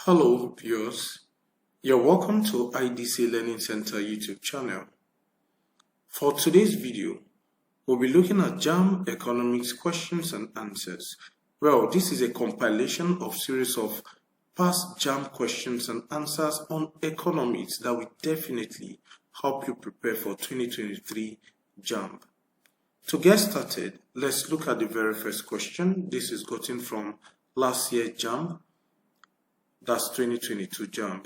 Hello viewers, you're welcome to IDC Learning Center YouTube channel. For today's video, we'll be looking at Jamb economics questions and answers. Well, this is a compilation of series of past Jamb questions and answers on economics that will definitely help you prepare for 2023 Jamb. To get started, let's look at the very first question. This is gotten from last year Jamb. That's 2022 Jamb.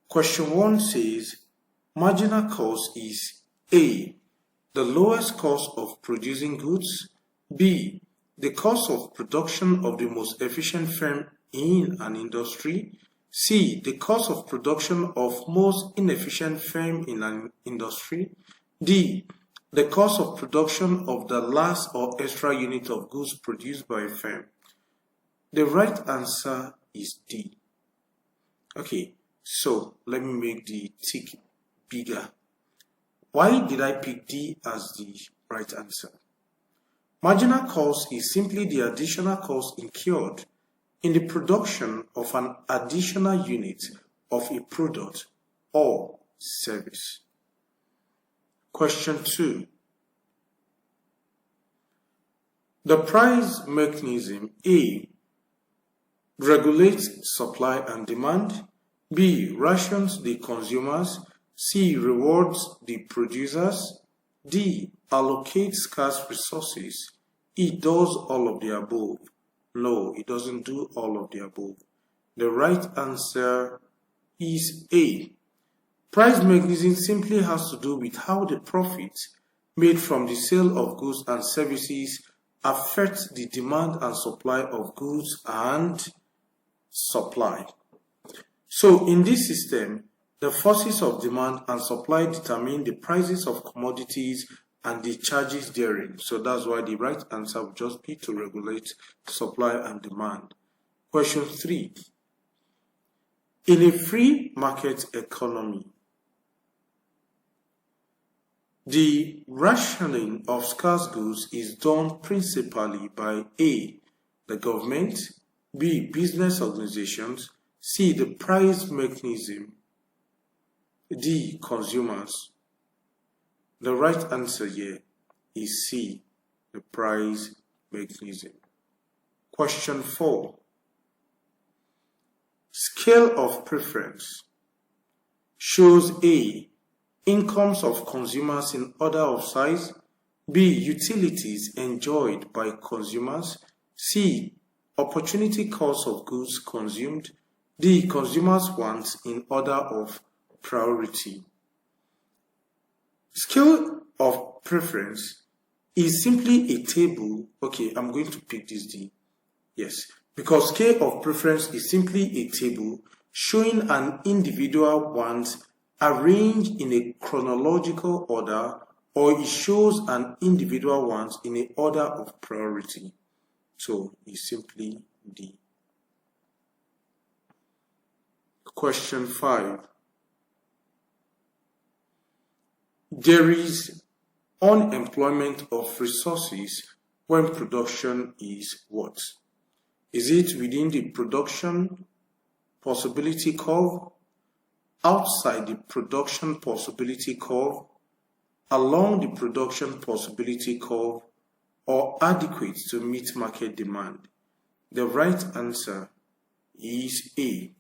Question 1 says, marginal cost is A, the lowest cost of producing goods, B, the cost of production of the most efficient firm in an industry, C, the cost of production of most inefficient firm in an industry, D, the cost of production of the last or extra unit of goods produced by a firm. The right answer is D. Okay, so let me make the tick bigger. Why did I pick D as the right answer? Marginal cost is simply the additional cost incurred in the production of an additional unit of a product or service. Question 2. The price mechanism A regulates supply and demand, B rations the consumers, C rewards the producers, D allocates scarce resources. It does all of the above. No, it doesn't do all of the above. The right answer is A. Price mechanism simply has to do with how the profits made from the sale of goods and services affect the demand and supply of goods and supply. So in this system, the forces of demand and supply determine the prices of commodities and the charges therein. So that's why the right answer would just be to regulate supply and demand. Question 3. In a free market economy, the rationing of scarce goods is done principally by A, the government, B, business organizations, C, the price mechanism, D, consumers. The right answer here is C, the price mechanism. Question 4. Scale of preference shows A, incomes of consumers in order of size, B, utilities enjoyed by consumers, C, opportunity cost of goods consumed, D, consumers' wants in order of priority. Scale of preference is simply a table. Okay, I'm going to pick this D. Yes, because scale of preference is simply a table showing an individual want arranged in a chronological order, or it shows an individual want in an order of priority. So it's simply D. Question 5. There is unemployment of resources when production is what? Is it within the production possibility curve, outside the production possibility curve, along the production possibility curve, or adequate to meet market demand? The right answer is A.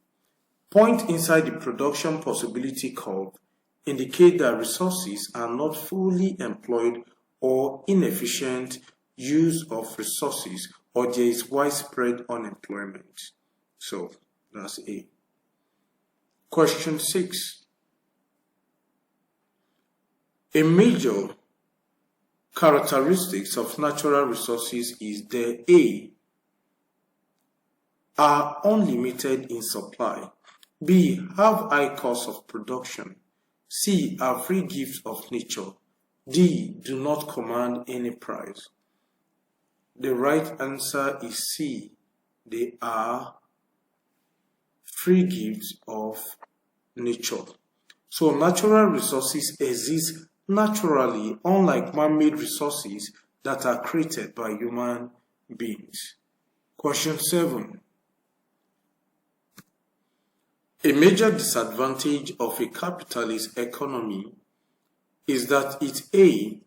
Point inside the production possibility curve indicate that resources are not fully employed or inefficient use of resources, or there is widespread unemployment. So that's A. Question 6. A major characteristics of natural resources is that A, are unlimited in supply, B, have high cost of production, C, are free gifts of nature, D, do not command any price. The right answer is C, they are free gifts of nature. So natural resources exist naturally, unlike man-made resources that are created by human beings. Question 7. A major disadvantage of a capitalist economy is that it A.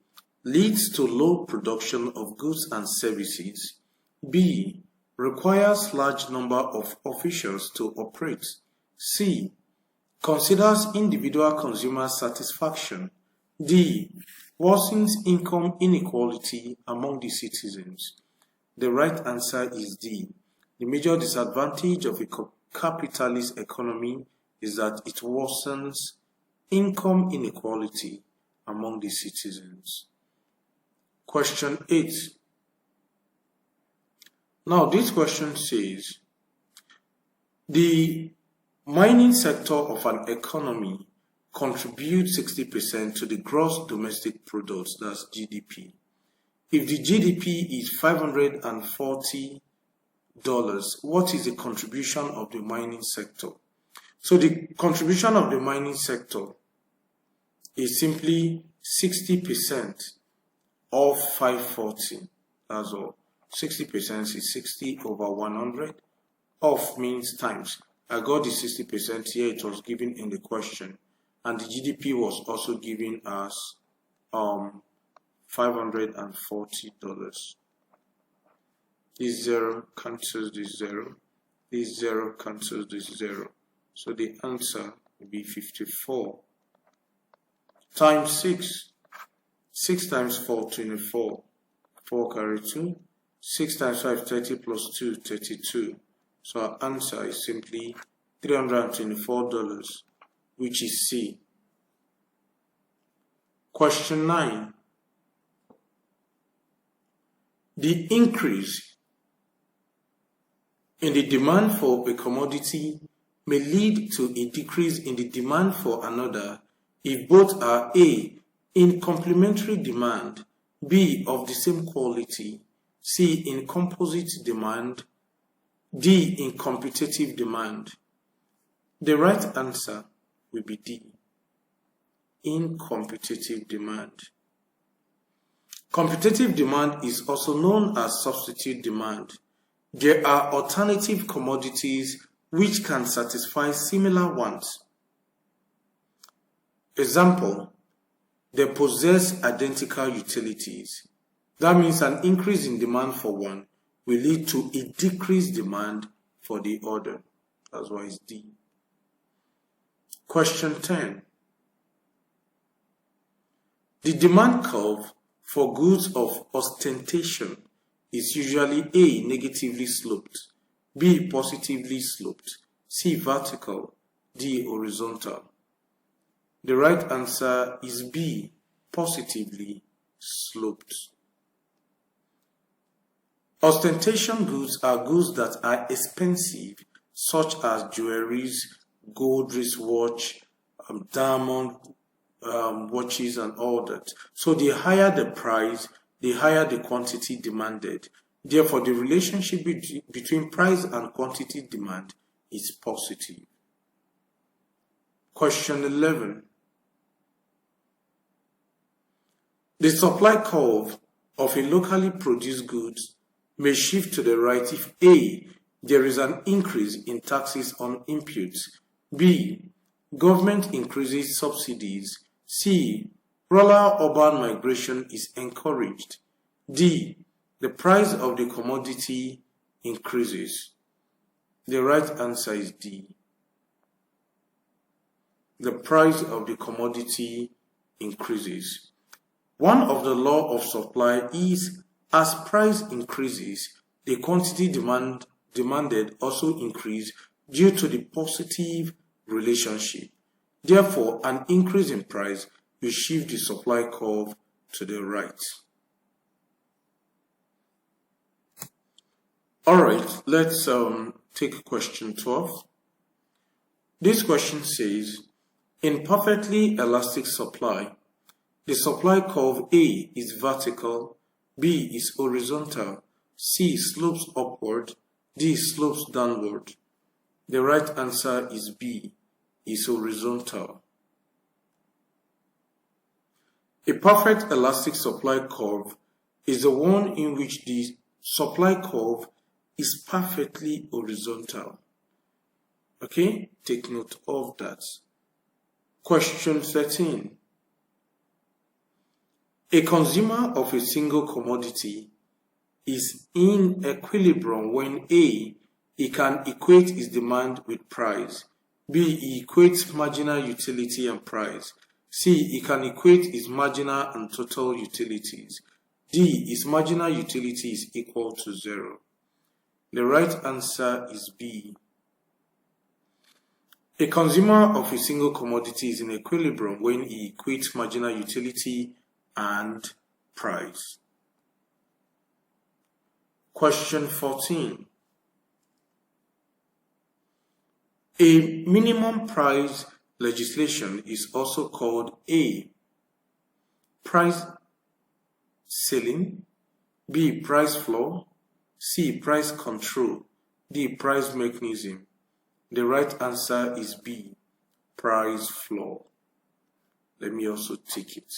leads to low production of goods and services, B. requires large number of officials to operate, C. considers individual consumer satisfaction, D. worsens income inequality among the citizens. The right answer is D. The major disadvantage of a capitalist economy is that it worsens income inequality among the citizens. Question 8. Now this question says, the mining sector of an economy contributes 60% to the gross domestic product, that's GDP. If the GDP is $540, what is the contribution of the mining sector? So the contribution of the mining sector is simply 60% of 540. That's all. 60% is 60 over 100. Of means times. I got the 60% here. It was given in the question, and the GDP was also given as $540. This zero cancels this zero. This zero cancels this zero. So the answer will be 54 times 6. 6 times 4, 24. 4 carry 2. 6 times 5, 30 plus 2, 32. So our answer is simply $324, which is C. Question 9. The increase in the demand for a commodity may lead to a decrease in the demand for another if both are A. in complementary demand, B. of the same quality, C. in composite demand, D. in competitive demand. The right answer will be D. In competitive demand. Competitive demand is also known as substitute demand. There are alternative commodities which can satisfy similar wants. Example, they possess identical utilities. That means an increase in demand for one will lead to a decreased demand for the other. That's why it's D. Question 10. The demand curve for goods of ostentation is usually A. negatively sloped, B. positively sloped, C. vertical, D. horizontal. The right answer is B. positively sloped. Ostentation goods are goods that are expensive, such as jewelries, gold wristwatch, diamond watches, and all that. So the higher the price, the higher the quantity demanded. Therefore, the relationship between price and quantity demand is positive. Question 11. The supply curve of a locally produced goods may shift to the right if A. there is an increase in taxes on inputs, B. government increases subsidies, C. rural-urban migration is encouraged, D. the price of the commodity increases. The right answer is D. The price of the commodity increases. One of the law of supply is as price increases, the quantity demanded also increase due to the positive relationship. Therefore, an increase in price will shift the supply curve to the right. Alright, let's take question 12. This question says, in perfectly elastic supply, the supply curve A is vertical, B is horizontal, C slopes upward, D slopes downward. The right answer is B, is horizontal. A perfect elastic supply curve is the one in which the supply curve is perfectly horizontal. Okay, take note of that. Question 13. A consumer of a single commodity is in equilibrium when A, he can equate his demand with price, B, he equates marginal utility and price, C, he can equate his marginal and total utilities, D, his marginal utility is equal to 0. The right answer is B. A consumer of a single commodity is in equilibrium when he equates marginal utility and price. Question 14. A minimum price legislation is also called A, price ceiling, B, price floor, C, price control, D, price mechanism. The right answer is B, price floor. Let me also take it.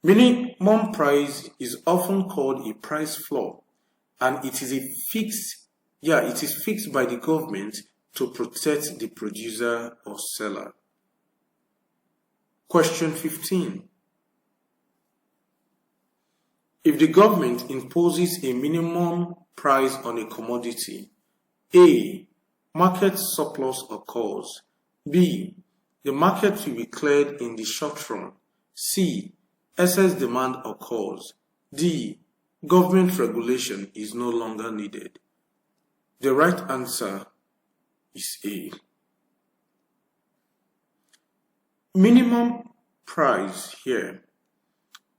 Minimum price is often called a price floor, and it is fixed by the government to protect the producer or seller. Question 15. If the government imposes a minimum price on a commodity, A, market surplus occurs, B, the market will be cleared in the short run, C, excess demand occurs, D, government regulation is no longer needed. The right answer is A. Minimum price here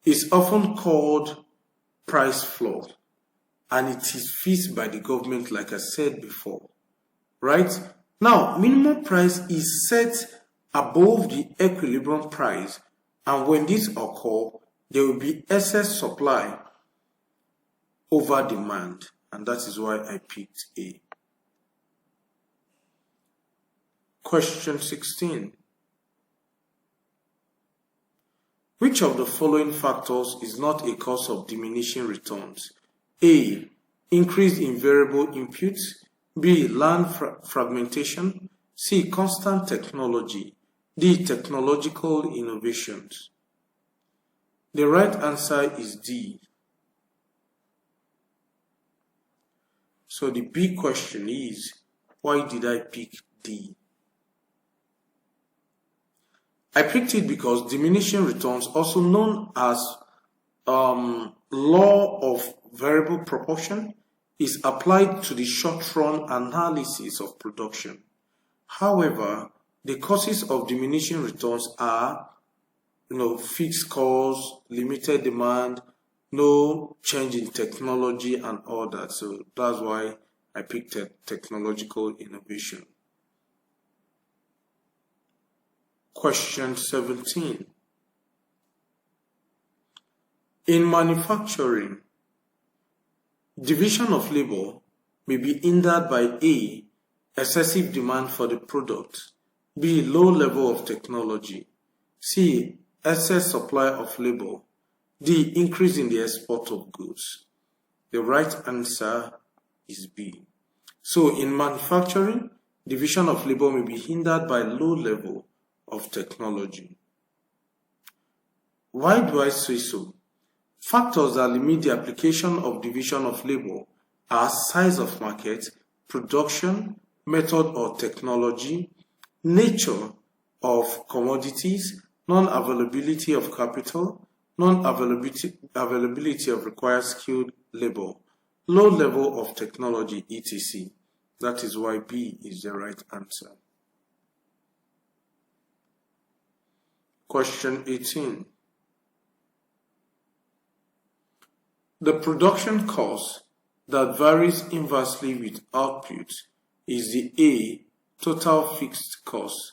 is often called price floor, and it is fixed by the government, like I said before. Right? Now, minimum price is set above the equilibrium price, and when this occurs, there will be excess supply over demand, and that is why I picked A. Question 16. Which of the following factors is not a cause of diminishing returns? A, increase in variable inputs, B, land fragmentation, C, constant technology, D, technological innovations. The right answer is D. So the big question is, why did I pick D? I picked it because diminishing returns, also known as law of variable proportion, is applied to the short-run analysis of production. However, the causes of diminishing returns are fixed costs, limited demand, no change in technology and all that. So that's why I picked technological innovation. Question 17. In manufacturing, division of labor may be hindered by A, excessive demand for the product, B, low level of technology, C, excess supply of labor, D, increase in the export of goods. The right answer is B. So in manufacturing, division of labor may be hindered by low level of technology. Why do I say so? Factors that limit the application of division of labor are size of market, production, method or technology, nature of commodities, non-availability of capital, non-availability of required skilled labor, low level of technology, etc. That is why B is the right answer. Question 18. The production cost that varies inversely with output is the A, total fixed cost,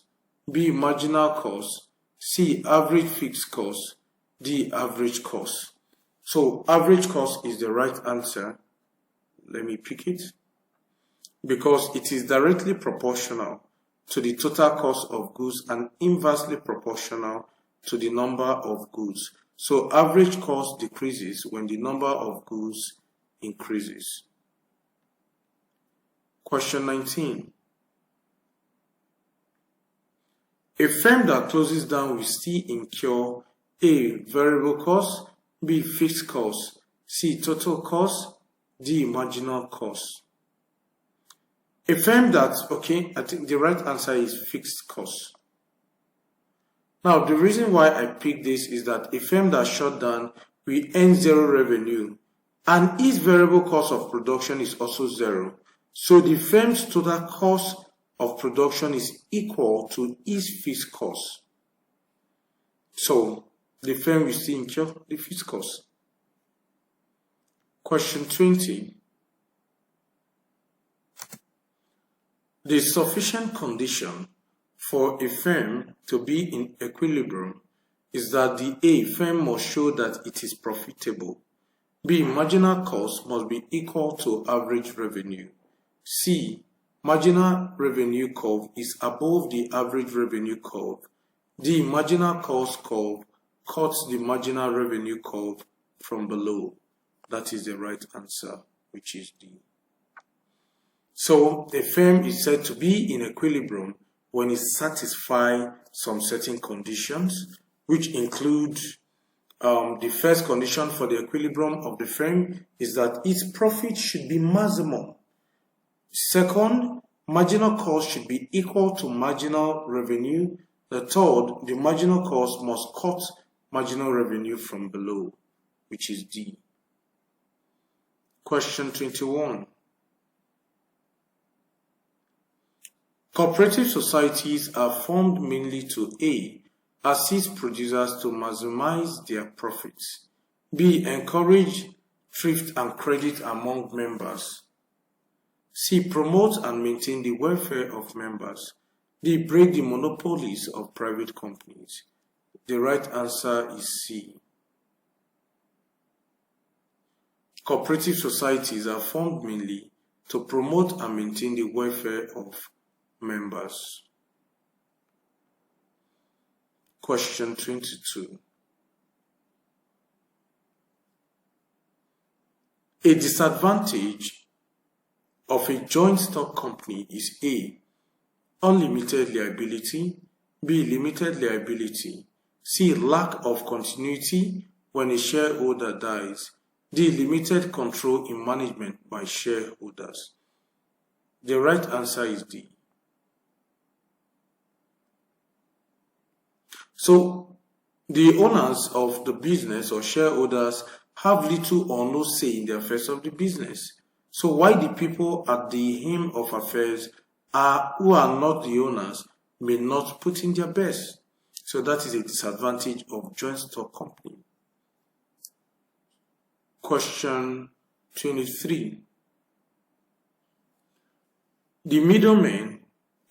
B, marginal cost, C, average fixed cost, D, average cost. So average cost is the right answer. Let me pick it. Because it is directly proportional to the total cost of goods and inversely proportional to the number of goods. So average cost decreases when the number of goods increases. Question 19. A firm that closes down will still incur A. Variable cost, B. Fixed cost, C. Total cost, D. Marginal cost. A firm that, I think the right answer is fixed cost. Now, the reason why I picked this is that a firm that shut down will earn zero revenue, and its variable cost of production is also zero. So the firm's total cost of production is equal to its fixed cost. So the firm will still incur the fixed cost. Question 20. The sufficient condition for a firm to be in equilibrium is that the A firm must show that it is profitable. B. Marginal cost must be equal to average revenue. C. Marginal revenue curve is above the average revenue curve. D. Marginal cost curve cuts the marginal revenue curve from below. That is the right answer, which is D. So a firm is said to be in equilibrium when it satisfies some certain conditions, which include the first condition for the equilibrium of the firm is that its profit should be maximum. Second, marginal cost should be equal to marginal revenue. The third, the marginal cost must cut marginal revenue from below, which is D. Question 21. Cooperative societies are formed mainly to A. Assist producers to maximize their profits. B. Encourage thrift and credit among members. C. Promote and maintain the welfare of members. D. Break the monopolies of private companies. The right answer is C. Cooperative societies are formed mainly to promote and maintain the welfare of members. Question 22. A disadvantage of a joint stock company is A. Unlimited liability, B. Limited liability, C. Lack of continuity when a shareholder dies, D. Limited control in management by shareholders. The right answer is D. So, the owners of the business or shareholders have little or no say in the affairs of the business. So why the people at the helm of affairs who are not the owners may not put in their best. So that is a disadvantage of joint stock company. Question 23. The middleman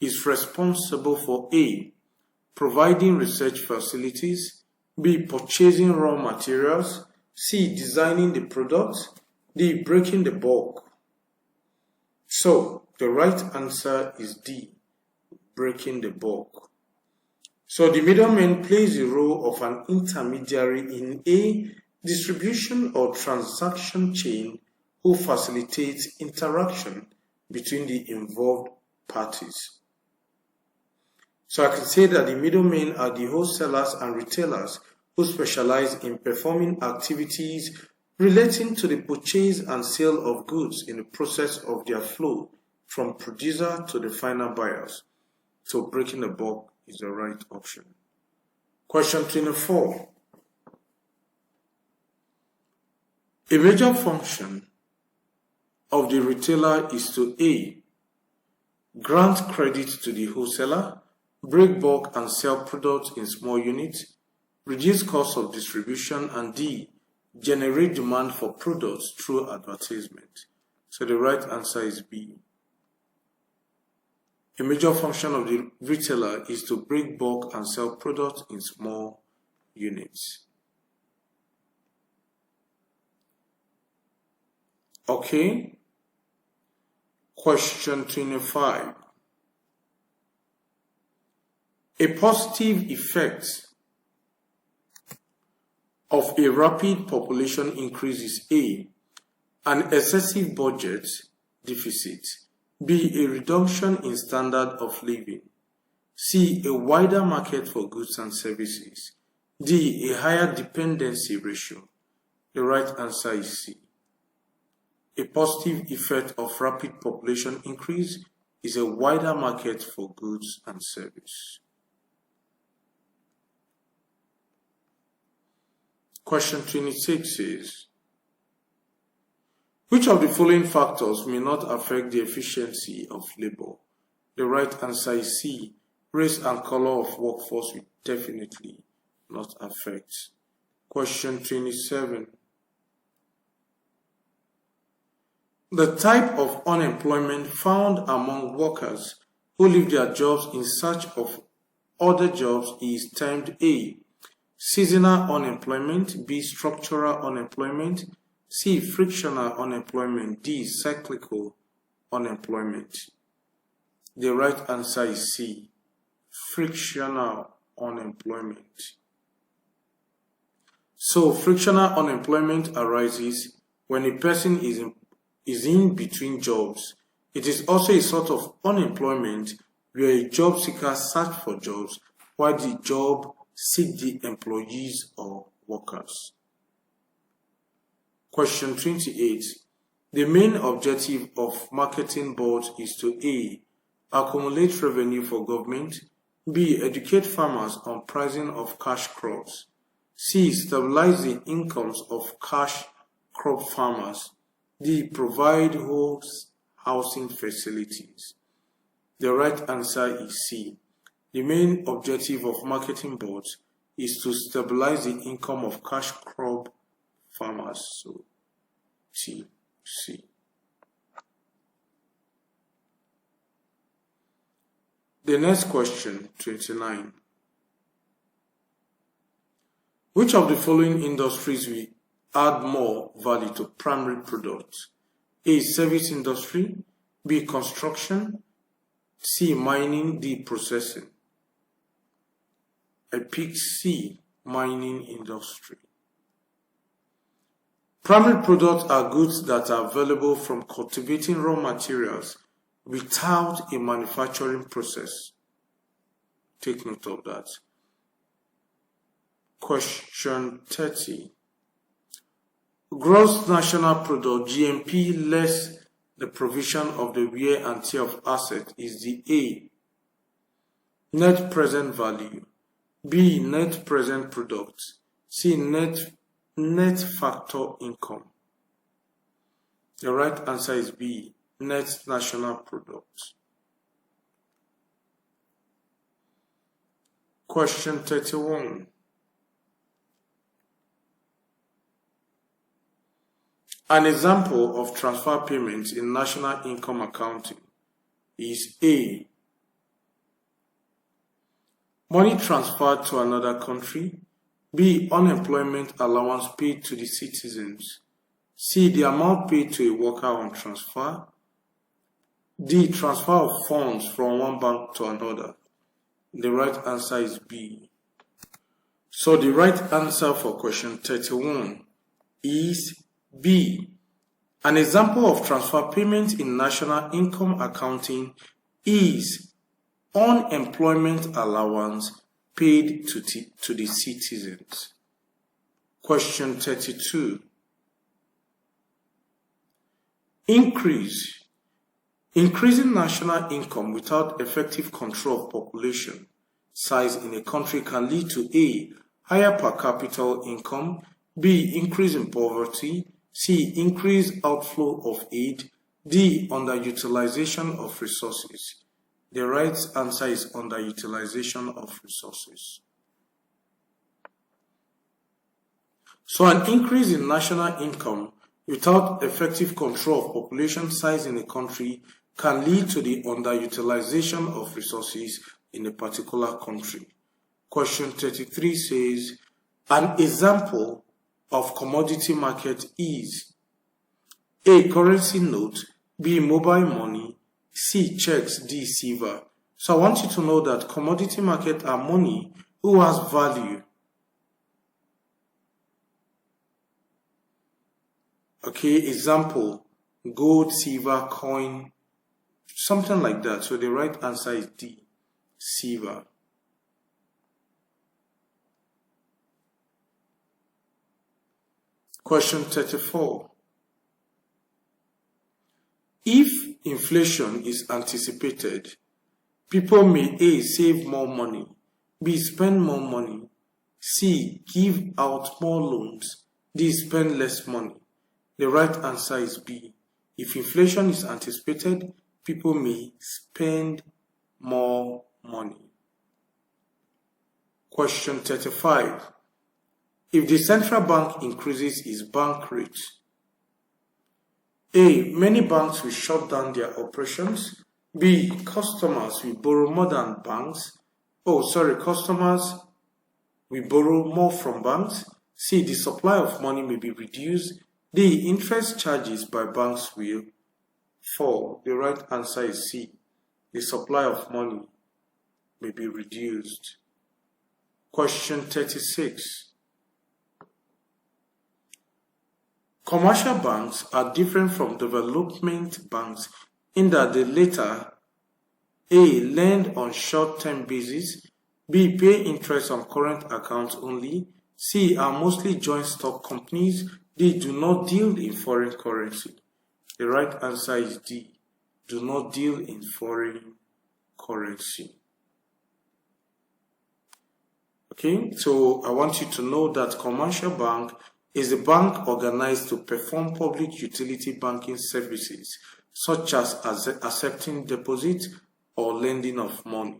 is responsible for A. Providing research facilities, B. Purchasing raw materials, C. Designing the product, D. Breaking the bulk. So the right answer is D. Breaking the bulk. So the middleman plays the role of an intermediary in a distribution or transaction chain who facilitates interaction between the involved parties. So I can say that the middlemen are the wholesalers and retailers who specialize in performing activities relating to the purchase and sale of goods in the process of their flow from producer to the final buyers. So breaking the bulk is the right option. Question 24. A major function of the retailer is to A. Grant credit to the wholesaler, break bulk and sell products in small units, reduce costs of distribution, and D. Generate demand for products through advertisement. So the right answer is B. A major function of the retailer is to break bulk and sell products in small units. Okay. Question 25. A positive effect of a rapid population increase is A. An excessive budget deficit, B. A reduction in standard of living. C. A wider market for goods and services. D. A higher dependency ratio. The right answer is C. A positive effect of rapid population increase is a wider market for goods and services. Question 26 is, which of the following factors may not affect the efficiency of labor? The right answer is C. Race and color of workforce will definitely not affect. Question 27. The type of unemployment found among workers who leave their jobs in search of other jobs is termed A. Seasonal unemployment, B. Structural unemployment, C. Frictional unemployment, D. Cyclical unemployment. The right answer is C. Frictional unemployment. So, frictional unemployment arises when a person is in between jobs. It is also a sort of unemployment where a job seeker search for jobs while the job seek the employees or workers. Question 28. The main objective of marketing boards is to A. Accumulate revenue for government, B. Educate farmers on pricing of cash crops, C. Stabilize the incomes of cash crop farmers, D. Provide housing facilities. The right answer is C. The main objective of marketing boards is to stabilize the income of cash crop farmers. So, C. The next question, 29. Which of the following industries will add more value to primary products? A. Service industry, B. Construction, C. Mining, D. Processing. I pick C. Mining industry. Primary products are goods that are available from cultivating raw materials without a manufacturing process. Take note of that. Question 30. Gross National Product, GNP, less the provision of the wear and tear of asset is the A. Net present value, B. Net present product, C. Net factor income. The right answer is B. Net national product. Question 31. An example of transfer payments in national income accounting is A. Money transferred to another country, B. Unemployment allowance paid to the citizens, C. The amount paid to a worker on transfer, D. Transfer of funds from one bank to another. The right answer is B. So the right answer for question 31 is B. An example of transfer payment in national income accounting is unemployment allowance paid to the citizens. Question 32. Increasing national income without effective control of population size in a country can lead to A. Higher per capita income, B. Increase in poverty, C. Increased outflow of aid, D. Underutilization of resources. The right answer is underutilization of resources. So an increase in national income without effective control of population size in a country can lead to the underutilization of resources in a particular country. Question 33 says, an example of commodity market is A. Currency note, B. Mobile money, C. Checks, D. Silver. So I want you to know that commodity market are money who has value. Okay, example, gold, silver, coin, something like that. So the right answer is D, silver. Question 34. If inflation is anticipated, people may A, save more money, B, spend more money, C, give out more loans, D, spend less money. The right answer is B. If inflation is anticipated, people may spend more money. Question 35. If the central bank increases its bank rate, A, many banks will shut down their operations. B, customers will borrow more than banks. Customers will borrow more from banks. C, the supply of money may be reduced. D, interest charges by banks will fall. The right answer is C. The supply of money may be reduced. Question 36. Commercial banks are different from development banks in that the latter A, lend on short-term basis, B, pay interest on current accounts only, C, are mostly joint stock companies, D, do not deal in foreign currency. The right answer is D, do not deal in foreign currency. Okay, so I want you to know that commercial bank is a bank organized to perform public utility banking services, such as accepting deposits or lending of money.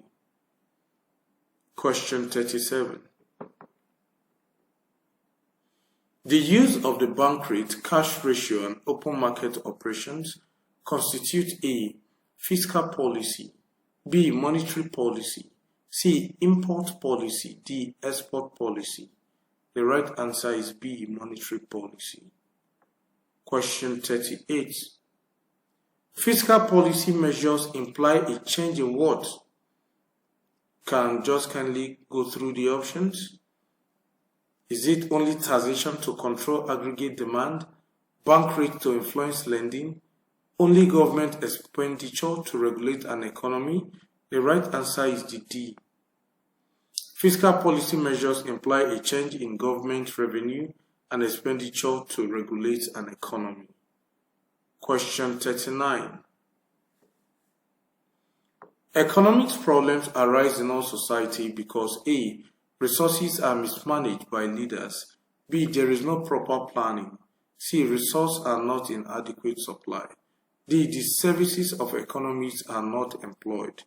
Question 37. The use of the bank rate, cash ratio, and open market operations constitute A, fiscal policy, B, monetary policy, C, import policy, D, export policy. The right answer is B, monetary policy. Question 38. Fiscal policy measures imply a change in what? Can just kindly go through the options. Is it only taxation to control aggregate demand, bank rate to influence lending, only government expenditure to regulate an economy? The right answer is the D. Fiscal policy measures imply a change in government revenue and expenditure to regulate an economy. Question 39. Economic problems arise in our society because A, resources are mismanaged by leaders, B, there is no proper planning, C, resources are not in adequate supply, D, the services of economies are not employed.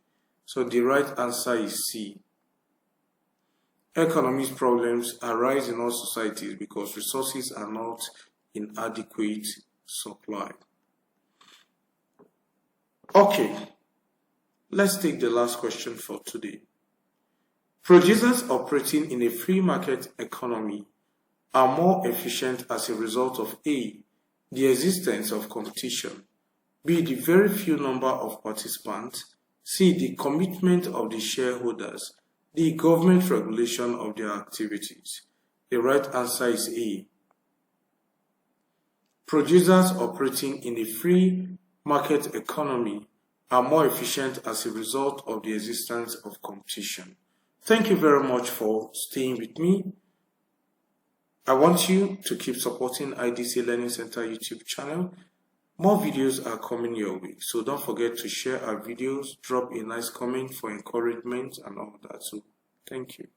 So the right answer is C. Economic problems arise in all societies because resources are not in adequate supply. Okay, let's take the last question for today. Producers operating in a free market economy are more efficient as a result of A, the existence of competition, B, the very few number of participants, C, the commitment of the shareholders, D, government regulation of their activities. The right answer is A. Producers operating in a free market economy are more efficient as a result of the existence of competition. Thank you very much for staying with me. I want you to keep supporting IDC Learning Center YouTube channel. More videos are coming your way, so don't forget to share our videos, drop a nice comment for encouragement and all that. So thank you.